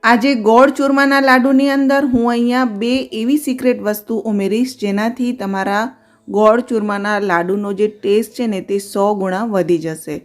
આજે ગોળ ચૂરમાના લાડુની અંદર હું અહીંયા 2 એવી સિક્રેટ વસ્તુ ઉમેરીશ જેનાથી તમારા ગોળ ચૂરમાના લાડુનો જે ટેસ્ટ છે ને તે 100 ગુણા વધી જશે.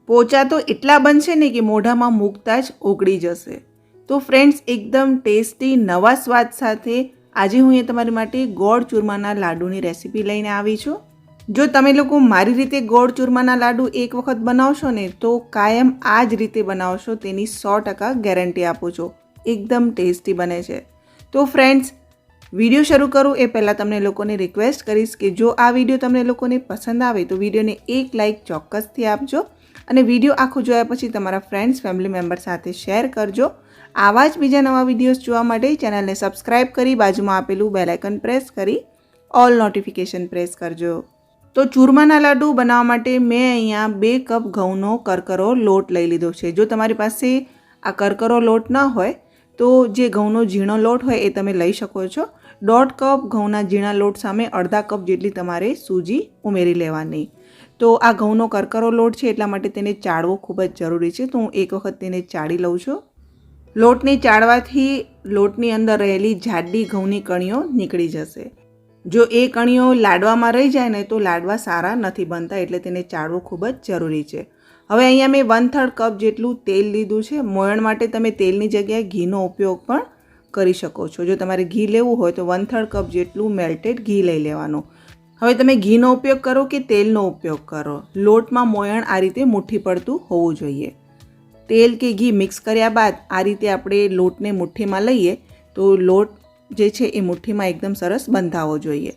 પોચા તો એટલા બનશે ને કે મોઢામાં મૂકતા જ ઓગળી જશે. તો ફ્રેન્ડ્સ, એકદમ ટેસ્ટી નવા સ્વાદ સાથે આજે હું અહીંયા તમારી માટે ગોળ ચૂરમાના લાડુની રેસીપી લઈને આવી છું. જો તમે લોકો મારી રીતે ગોળ ચૂરમાના લાડુ એક વખત બનાવશો ને તો કાયમ આ જ રીતે બનાવશો તેની 100% ગેરંટી આપું છું. એકદમ ટેસ્ટી બને છે. તો ફ્રેન્ડ્સ, વિડીયો શરૂ કરું એ પહેલાં તમને લોકોને રિક્વેસ્ટ કરીશ કે જો આ વિડીયો તમને લોકોને પસંદ આવે તો વિડીયોને એક લાઇક ચોક્કસથી આપજો અને વિડીયો આખો જોયા પછી તમારા ફ્રેન્ડ્સ ફેમિલી મેમ્બર સાથે શેર કરજો. આવા જ બીજા નવા વિડીયોઝ જોવા માટે ચેનલને સબસ્ક્રાઈબ કરી બાજુમાં આપેલું બેલ આઇકન પ્રેસ કરી ઓલ નોટિફિકેશન પ્રેસ કરજો. તો ચૂરમાના લાડુ બનાવવા માટે મેં અહીંયા 2 કપ ઘઉંનો કરકરો લોટ લઈ લીધો છે. જો તમારી પાસે આ કરકરો લોટ ન હોય તો જે ઘઉંનો ઝીણો લોટ હોય એ તમે લઈ શકો છો. 1.5 કપ ઘઉંના ઝીણા લોટ સામે અડધા કપ જેટલી તમારે સૂજી ઉમેરી લેવાની. તો આ ઘઉંનો કરકરો લોટ છે એટલા માટે તેને ચાળવો ખૂબ જ જરૂરી છે. તો હું એક વખત તેને ચાળી લઉં છું. લોટને ચાળવાથી લોટની અંદર રહેલી જાડી ઘઉંની કણીઓ નીકળી જશે. જો એ કણીઓ લાડવામાં રહી જાય ને તો લાડવા સારા નથી બનતા, એટલે તેને ચાળવું ખૂબ જ જરૂરી છે. હવે અહીંયા મેં 1/3 કપ જેટલું તેલ લીધું છે. મોયણ માટે તમે તેલની જગ્યાએ ઘીનો ઉપયોગ પણ કરી શકો છો. જો તમારે ઘી લેવું હોય તો 1/3 કપ જેટલું મેલ્ટેડ ઘી લઈ લેવાનું. હવે તમે ઘીનો ઉપયોગ કરો કે તેલનો ઉપયોગ કરો, લોટમાં મોયણ આ રીતે મુઠ્ઠી પડતું હોવું જોઈએ. તેલ કે ઘી મિક્સ કર્યા બાદ આ રીતે આપણે લોટને મુઠ્ઠીમાં લઈએ તો લોટ જે છે એ મુઠ્ઠીમાં એકદમ સરસ બંધાવો જોઈએ.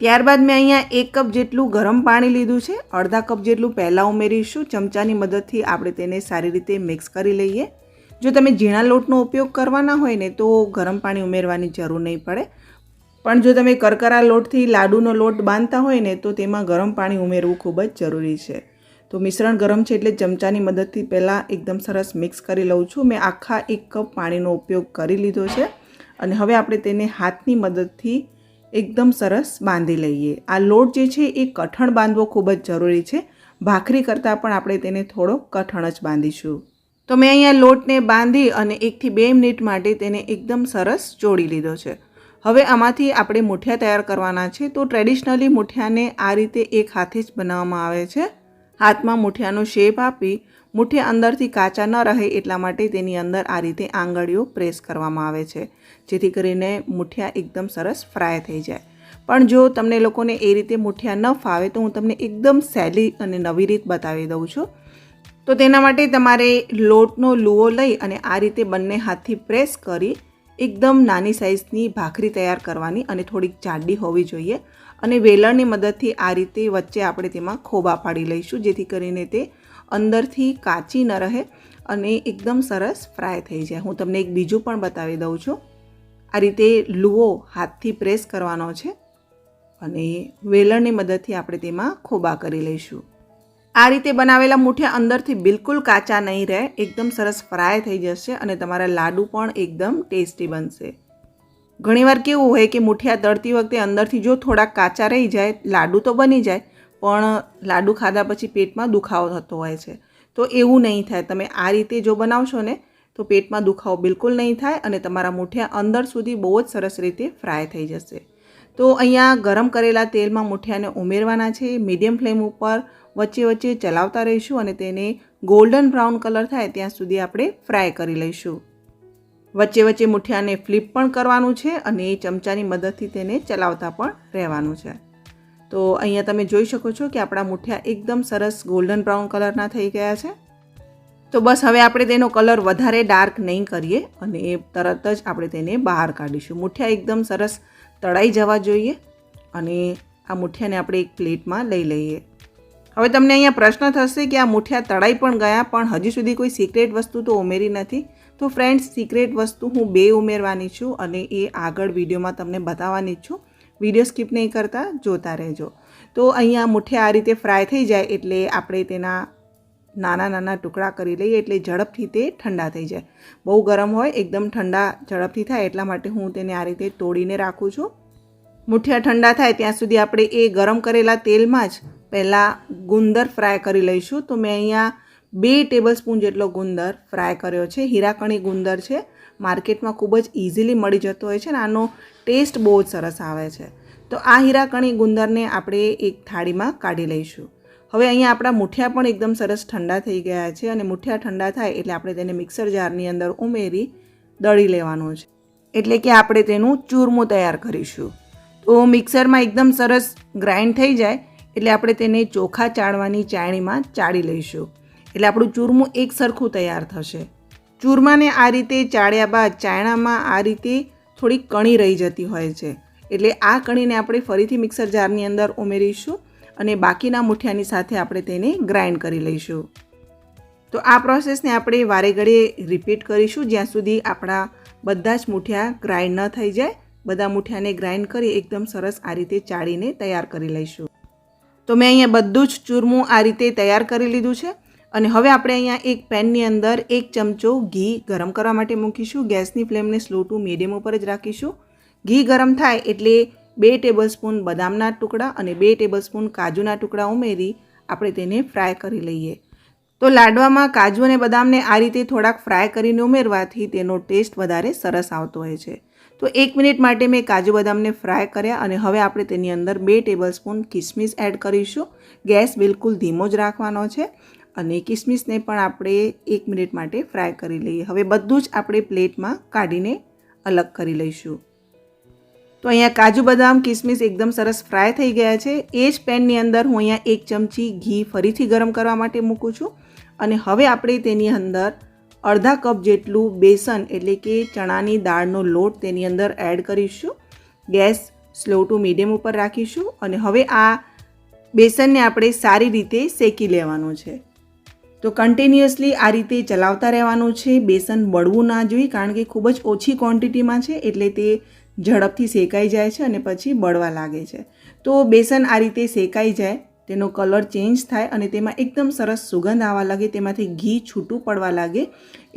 ત્યારબાદ મેં અહીંયા 1 કપ જેટલું ગરમ પાણી લીધું છે. અડધા કપ જેટલું પહેલાં ઉમેરીશું. ચમચાની મદદથી આપણે તેને સારી રીતે મિક્સ કરી લઈએ. જો તમે ઝીણા લોટનો ઉપયોગ કરવાના હોય ને તો ગરમ પાણી ઉમેરવાની જરૂર નહીં પડે, પણ જો તમે કરકરા લોટથી લાડુનો લોટ બાંધતા હોય ને તો તેમાં ગરમ પાણી ઉમેરવું ખૂબ જ જરૂરી છે. તો મિશ્રણ ગરમ છે એટલે ચમચાની મદદથી પહેલાં એકદમ સરસ મિક્સ કરી લઉં છું. મેં આખા 1 કપ પાણીનો ઉપયોગ કરી લીધો છે અને હવે આપણે તેને હાથની મદદથી એકદમ સરસ બાંધી લઈએ. આ લોટ જે છે એ કઠણ બાંધવો ખૂબ જ જરૂરી છે. ભાખરી કરતાં પણ આપણે તેને થોડો કઠણ જ બાંધીશું. તો મેં અહીંયા લોટને બાંધી અને 1 થી 2 મિનિટ માટે તેને એકદમ સરસ ચોળી લીધો છે. હવે આમાંથી આપણે મુઠિયા તૈયાર કરવાના છે. તો ટ્રેડિશનલી મુઠિયાને આ રીતે એક હાથે જ બનાવવામાં આવે છે. હાથમાં મુઠિયાનો શેપ આપી મુઠિયા અંદરથી કાચા ન રહે એટલા માટે તેની અંદર આ રીતે આંગળીઓ પ્રેસ કરવામાં આવે છે, જેથી કરીને મુઠિયા એકદમ સરસ ફ્રાય થઈ જાય. પણ જો તમને લોકોને એ રીતે મુઠિયા ન ફાવે તો હું તમને એકદમ સહેલી અને નવી રીત બતાવી દઉં છું. તો તેના માટે તમારે લોટનો લુઓ લઈ અને આ રીતે બંને હાથથી પ્રેસ કરી એકદમ નાની સાઇઝની ભાખરી તૈયાર કરવાની અને થોડીક જાડી હોવી જોઈએ. અને વેલણની મદદથી આ રીતે વચ્ચે આપણે તેમાં ખોબા પાડી લઈશું, જેથી કરીને તે અંદરથી કાચી ન રહે અને એકદમ સરસ ફ્રાય થઈ જાય. હું તમને એક બીજું પણ બતાવી દઉં છું. આ રીતે લુઓ હાથથી પ્રેસ કરવાનો છે અને વેલણની મદદથી આપણે તેમાં ખોબા કરી લઈશું. આ રીતે બનાવેલા મુઠિયા અંદરથી બિલકુલ કાચા નહીં રહે, એકદમ સરસ ફ્રાય થઈ જશે અને તમારા લાડુ પણ એકદમ ટેસ્ટી બનશે. ઘણીવાર કેવું હોય કે મુઠિયા તળતી વખતે અંદરથી જો થોડાક કાચા રહી જાય, લાડુ તો બની જાય પણ લાડુ ખાધા પછી પેટમાં દુખાવો થતો હોય છે. તો એવું નહીં થાય. તમે આ રીતે જો બનાવશો ને તો પેટમાં દુખાવો બિલકુલ નહીં થાય અને તમારા મુઠિયા અંદર સુધી બહુ જ સરસ રીતે ફ્રાય થઈ જશે. તો અહીંયા ગરમ કરેલા તેલમાં મુઠિયાને ઉમેરવાના છે. મીડિયમ ફ્લેમ ઉપર વચ્ચે વચ્ચે ચલાવતા રહીશું અને તેને ગોલ્ડન બ્રાઉન કલર થાય ત્યાં સુધી આપણે ફ્રાય કરી લઈશું. વચ્ચે વચ્ચે મુઠિયાને ફ્લિપ પણ કરવાનું છે અને ચમચાની મદદથી તેને ચલાવતા પણ રહેવાનું છે. તો અહીંયા તમે જોઈ શકો છો કે આપણા મુઠિયા એકદમ સરસ ગોલ્ડન બ્રાઉન કલરના થઈ ગયા છે. તો બસ હવે આપણે તેનો કલર વધારે ડાર્ક નહીં કરીએ અને તરત જ આપણે તેને બહાર કાઢીશું. મુઠિયા એકદમ સરસ તળાઈ જવા જોઈએ અને આ મુઠિયાને આપણે એક પ્લેટમાં લઈ લઈએ. હવે તમને અહીંયા પ્રશ્ન થશે કે આ મુઠિયા તળાઈ પણ ગયા પણ હજી સુધી કોઈ સિક્રેટ વસ્તુ તો ઉમેરી નથી. તો ફ્રેન્ડ્સ, સિક્રેટ વસ્તુ હું 2 ઉમેરવાની છું અને એ આગળ વિડીયોમાં તમને બતાવવાની જ છું. વિડીયો સ્કીપ નહીં કરતા જોતા રહેજો. તો અહીંયા મુઠિયા આ રીતે ફ્રાય થઈ જાય એટલે આપણે તેના નાના નાના ટુકડા કરી લઈએ એટલે ઝડપથી તે ઠંડા થઈ જાય. બહુ ગરમ હોય, એકદમ ઠંડા ઝડપથી થાય એટલા માટે હું તેને આ રીતે તોડીને રાખું છું. મુઠિયા ઠંડા થાય ત્યાં સુધી આપણે એ ગરમ કરેલા તેલમાં જ પહેલાં ગુંદર ફ્રાય કરી લઈશું. તો મેં અહીંયા 2 ટેબલસ્પૂન જેટલો ગુંદર ફ્રાય કર્યો છે. હીરાકણી ગુંદર છે, માર્કેટમાં ખૂબ જ ઇઝીલી મળી જતો હોય છે ને આનો ટેસ્ટ બહુ જ સરસ આવે છે. તો આ હીરાકણી ગુંદરને આપણે એક થાળીમાં કાઢી લઈશું. હવે અહીંયા આપણા મુઠિયા પણ એકદમ સરસ ઠંડા થઈ ગયા છે અને મુઠિયા ઠંડા થાય એટલે આપણે તેને મિક્સર જારની અંદર ઉમેરી દળી લેવાનું છે. એટલે કે આપણે તેનું ચૂરમું તૈયાર કરીશું. તો મિક્સરમાં એકદમ સરસ ગ્રાઇન્ડ થઈ જાય એટલે આપણે તેને ચોખા ચાળવાની ચાળણીમાં ચાળી લઈશું. એટલે આપણું ચૂરમું એક સરખું તૈયાર થશે. ચૂરમાને આ રીતે ચાળ્યા બાદ ચાયણામાં આ રીતે થોડી કણી રહી જતી હોય છે. એટલે આ કણીને આપણે ફરીથી મિક્સર જારની અંદર ઉમેરીશું અને બાકીના મુઠિયાની સાથે આપણે તેને ગ્રાઇન્ડ કરી લઈશું. તો આ પ્રોસેસને આપણે વારે ઘડીએ રિપીટ કરીશું જ્યાં સુધી આપણા બધા જ મુઠિયા ગ્રાઇન્ડ ન થઈ જાય. બધા મુઠિયાને ગ્રાઇન્ડ કરી એકદમ સરસ આ રીતે ચાળીને તૈયાર કરી લઈશું. તો મેં અહીંયા બધું જ ચૂરમું આ રીતે તૈયાર કરી લીધું છે અને હવે આપણે અહીંયા એક પેનની અંદર 1 ચમચો ઘી ગરમ કરવા માટે મૂકીશું. ગેસની ફ્લેમને સ્લો ટુ મીડિયમ ઉપર જ રાખીશું. ઘી ગરમ થાય એટલે 2 ટેબલસ્પૂન બદામના ટુકડા અને 2 ટેબલસ્પૂન કાજુના ટુકડા ઉમેરી આપણે તેને ફ્રાય કરી લઈએ. તો લાડવામાં કાજુ અને બદામને આ રીતે થોડાક ફ્રાય કરીને ઉમેરવાથી તેનો ટેસ્ટ વધારે સરસ આવતો હોય છે. તો 1 મિનિટ માટે મેં કાજુ બદામને ફ્રાય કર્યા અને હવે આપણે તેની અંદર 2 ટેબલસ્પૂન કિસમિસ એડ કરીશું. ગેસ બિલકુલ ધીમો જ રાખવાનો છે અને કિસમિસને પણ આપણે 1 મિનિટ માટે ફ્રાય કરી લઈએ. હવે બધું જ આપણે પ્લેટમાં કાઢીને અલગ કરી લઈશું. તો અહીંયા કાજુ બદામ કિસમિસ એકદમ સરસ ફ્રાય થઈ ગયા છે. એ જ પેનની અંદર હું અહીંયા 1 ચમચી ઘી ફરીથી ગરમ કરવા માટે મૂકું છું અને હવે આપણે તેની અંદર અડધા કપ જેટલું બેસન એટલે કે ચણાની દાળનો લોટ તેની અંદર એડ કરીશું. ગેસ સ્લો ટુ મીડિયમ ઉપર રાખીશું અને હવે આ બેસનને આપણે સારી રીતે શેકી લેવાનું છે. તો કન્ટિન્યુઅસલી આ રીતે ચલાવતા રહેવાનું છે. બેસન બળવું ના જોઈએ કારણ કે ખૂબ જ ઓછી ક્વોન્ટિટીમાં છે એટલે તે ઝડપથી શેકાઈ જાય છે અને પછી બળવા લાગે છે. તો બેસન આ રીતે શેકાઈ જાય, તેનો કલર ચેન્જ થાય અને તેમાં એકદમ સરસ સુગંધ આવવા લાગે, તેમાંથી ઘી છૂટું પડવા લાગે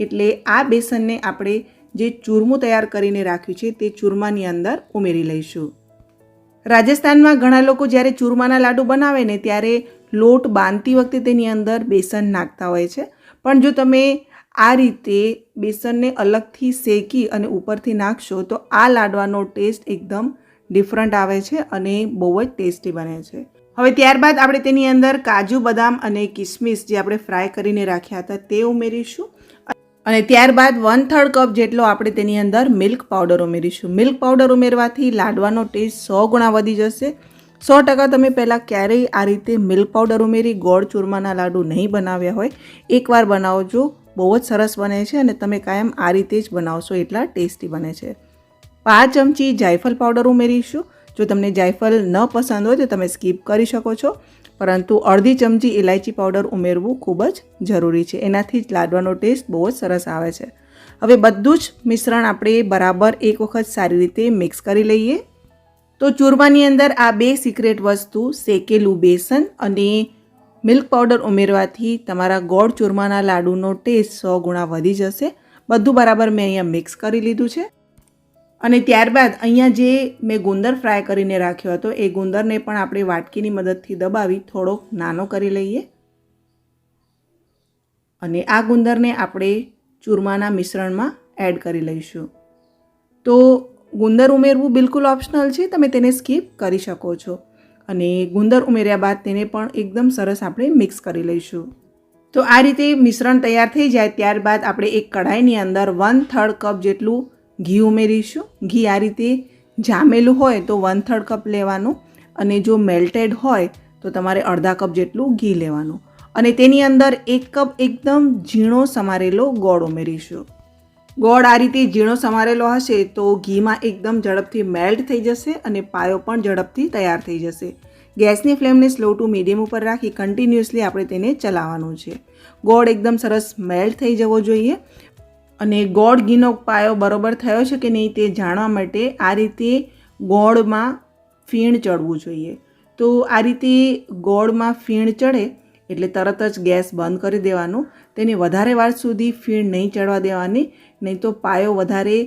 એટલે આ બેસનને આપણે જે ચૂરમું તૈયાર કરીને રાખ્યું છે તે ચૂરમાની અંદર ઉમેરી લઈશું. રાજસ્થાનમાં ઘણા લોકો જ્યારે ચૂરમાના લાડુ બનાવે ને ત્યારે લોટ બાંધતી વખતે તેની અંદર બેસન નાખતા હોય છે. પણ જો તમે આ રીતે બેસનને અલગથી શેકી અને ઉપરથી નાખશો તો આ લાડવાનો ટેસ્ટ એકદમ ડિફરન્ટ આવે છે અને બહુ જ ટેસ્ટી બને છે. હવે ત્યારબાદ આપણે તેની અંદર કાજુ બદામ અને કિસમિસ જે આપણે ફ્રાય કરીને રાખ્યા હતા તે ઉમેરીશું અને ત્યારબાદ 1/3 કપ જેટલો આપણે તેની અંદર મિલ્ક પાવડર ઉમેરીશું. મિલ્ક પાવડર ઉમેરવાથી લાડવાનો ટેસ્ટ 100 ગણા વધી જશે. 100% તમે પહેલાં ક્યારેય આ રીતે મિલ્ક પાવડર ઉમેરી ગોળ ચૂરમાના લાડુ નહીં બનાવ્યા હોય, એકવાર બનાવજો, બહુ જ સરસ બને છે અને તમે કાયમ આ રીતે જ બનાવશો એટલા ટેસ્ટી બને છે. 5 ચમચી જાયફળ પાવડર ઉમેરીશું. જો તમને જાયફળ ન પસંદ હોય તો તમે સ્કીપ કરી શકો છો, પરંતુ અડધી ચમચી ઇલાયચી પાવડર ઉમેરવું ખૂબ જ જરૂરી છે. એનાથી જ લાડવાનો ટેસ્ટ બહુ જ સરસ આવે છે. હવે બધું જ મિશ્રણ આપણે બરાબર એક વખત સારી રીતે મિક્સ કરી લઈએ. તો ચૂરમાની અંદર આ 2 સિક્રેટ વસ્તુ શેકેલું બેસન અને મિલ્ક પાવડર ઉમેરવાથી તમારા ગોળ ચૂરમાના લાડુનો ટેસ્ટ 100 ગુણા વધી જશે. બધું બરાબર મેં અહીંયા મિક્સ કરી લીધું છે અને ત્યારબાદ અહીંયા જે મેં ગુંદર ફ્રાય કરીને રાખ્યો હતો એ ગુંદરને પણ આપણે વાટકીની મદદથી દબાવી થોડોક નાનો કરી લઈએ અને આ ગુંદરને આપણે ચૂરમાના મિશ્રણમાં એડ કરી લઈશું. તો ગુંદર ઉમેરવું બિલકુલ ઓપ્શનલ છે, તમે તેને સ્કીપ કરી શકો છો અને ગુંદર ઉમેર્યા બાદ તેને પણ એકદમ સરસ આપણે મિક્સ કરી લઈશું. તો આ રીતે મિશ્રણ તૈયાર થઈ જાય ત્યારબાદ આપણે એક કઢાઈની અંદર 1/3 કપ જેટલું ઘી ઉમેરીશું. ઘી આ રીતે જામેલું હોય તો 1/3 કપ લેવાનું અને જો મેલ્ટેડ હોય તો તમારે અડધા કપ જેટલું ઘી લેવાનું અને તેની અંદર 1 કપ એકદમ ઝીણો સમારેલો ગોળ ઉમેરીશું. ગોળ આ રીતે ઝીણો સમારેલો હશે તો ઘીમાં એકદમ ઝડપથી મેલ્ટ થઈ જશે અને પાયો પણ ઝડપથી તૈયાર થઈ જશે. ગેસની ફ્લેમને સ્લો ટુ મીડિયમ ઉપર રાખી કન્ટિન્યુઅસલી આપણે તેને ચલાવવાનું છે. ગોળ એકદમ સરસ મેલ્ટ થઈ જવો જોઈએ અને ગોળ ઘીનો પાયો બરોબર થયો છે કે નહીં તે જાણવા માટે આ રીતે ગોળમાં ફીણ ચડવું જોઈએ. તો આ રીતે ગોળમાં ફીણ ચડે એટલે તરત જ ગેસ બંધ કરી દેવાનું. તેને વધારે વાર સુધી ફીણ નહીં ચડવા દેવાની, નહીં તો પાયો વધારે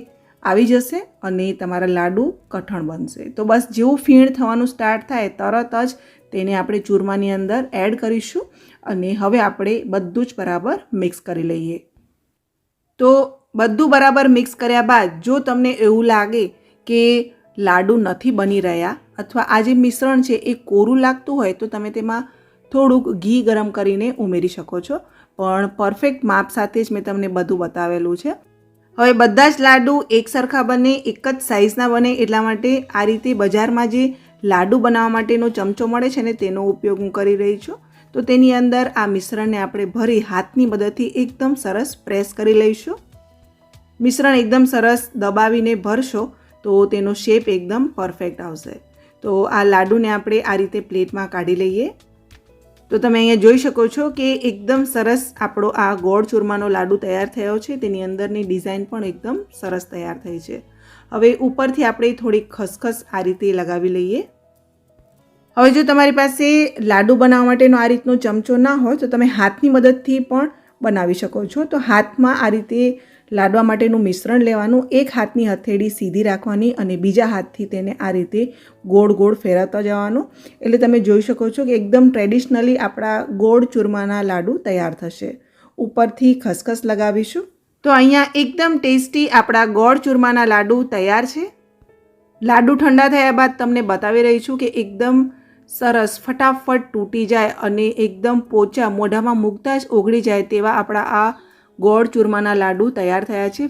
આવી જશે અને તમારા લાડુ કઠણ બનશે. તો બસ જેવું ફીણ થવાનું સ્ટાર્ટ થાય તરત જ તેને આપણે ચૂરમાની અંદર એડ કરીશું અને હવે આપણે બધું જ બરાબર મિક્સ કરી લઈએ. તો બધું બરાબર મિક્સ કર્યા બાદ જો તમને એવું લાગે કે લાડુ નથી બની રહ્યા અથવા આ જે મિશ્રણ છે એ કોરું લાગતું હોય તો તમે તેમાં થોડુંક ઘી ગરમ કરીને ઉમેરી શકો છો, પણ પરફેક્ટ માપ સાથે જ મેં તમને બધું બતાવેલું છે. હવે બધા જ લાડુ એક સરખા બને, એક જ સાઇઝના બને એટલા માટે આ રીતે બજારમાં જે લાડુ બનાવવા માટેનો ચમચો મળે છે ને તેનો ઉપયોગ હું કરી રહી છું. તો તેની અંદર આ મિશ્રણને આપણે ભરી હાથની મદદથી એકદમ સરસ પ્રેસ કરી લઈશું. મિશ્રણ એકદમ સરસ દબાવીને ભરશો તો તેનો શેપ એકદમ પરફેક્ટ આવશે. તો આ લાડુને આપણે આ રીતે પ્લેટમાં કાઢી લઈએ. તો તમે અહીંયા જોઈ શકો છો કે એકદમ સરસ આપણો આ ગોળ ચૂરમાનો લાડુ તૈયાર થયો છે. તેની અંદરની ડિઝાઇન પણ એકદમ સરસ તૈયાર થઈ છે. હવે ઉપરથી આપણે થોડીક ખસખસ આ રીતે લગાવી લઈએ. હવે જો તમારી પાસે લાડુ બનાવવા માટેનો આ રીતનો ચમચો ના હોય તો તમે હાથની મદદથી પણ બનાવી શકો છો. તો હાથમાં આ રીતે લાડવા માટેનું મિશ્રણ લેવાનું, એક હાથની હથેળી સીધી રાખવાની અને બીજા હાથથી તેને આ રીતે ગોળ ગોળ ફેરવતા જવાનું. એટલે તમે જોઈ શકો છો કે એકદમ ટ્રેડિશનલી આપણા ગોળ ચૂરમાના લાડુ તૈયાર થશે. ઉપરથી ખસખસ લગાવીશું. તો અહીંયા એકદમ ટેસ્ટી આપણા ગોળ ચૂરમાના લાડુ તૈયાર છે. લાડુ ઠંડા થયા બાદ તમને બતાવી રહી છું કે એકદમ સરસ ફટાફટ તૂટી જાય અને એકદમ પોચા મોઢામાં મૂકતા જ ઓગળી જાય તેવા આપણા આ ગોળ ચૂરમાના લાડુ તૈયાર થયા છે.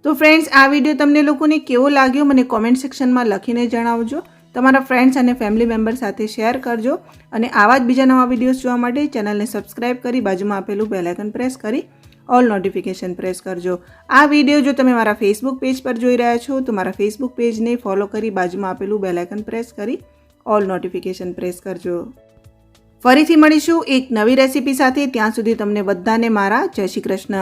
તો ફ્રેન્ડ્સ, આ વિડીયો તમને લોકોને કેવો લાગ્યો મને કોમેન્ટ સેક્શનમાં લખીને જણાવજો. તમારા ફ્રેન્ડ્સ અને ફેમિલી મેમ્બર સાથે શેર કરજો અને આવા જ બીજા નવા વિડીયોઝ જોવા માટે ચેનલને સબસ્ક્રાઈબ કરી બાજુમાં આપેલું બેલ આઇકન પ્રેસ કરી ઓલ નોટિફિકેશન પ્રેસ કરજો. આ વિડીયો જો તમે મારા ફેસબુક પેજ પર જોઈ રહ્યા છો તો મારા ફેસબુક પેજને ફોલો કરી બાજુમાં આપેલું બેલ આઇકન પ્રેસ કરી ઓલ નોટિફિકેશન પ્રેસ કરજો. ફરીથી મળીશું એક નવી રેસીપી સાથે. ત્યાં સુધી તમને બધાને મારા જય શ્રી કૃષ્ણ.